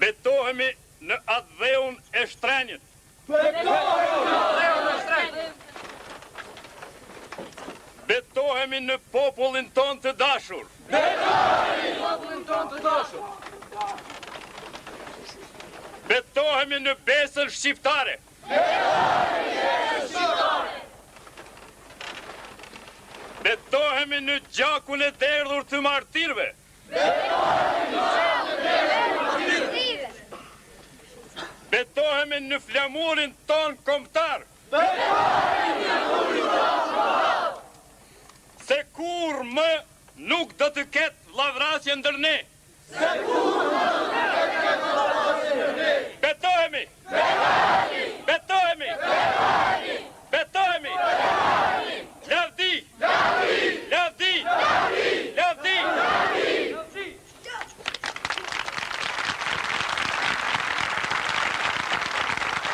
Betohemi në atë dheun e shtrenjët. Betohemi në popullin ton të dashur. Betohemi në besën shqiptare. Betohemi në gjakun e derdhur të martirëve. Betohemi në flamurin ton kombëtar. Se kur më nuk do të ketë vllavrasje ndër ne.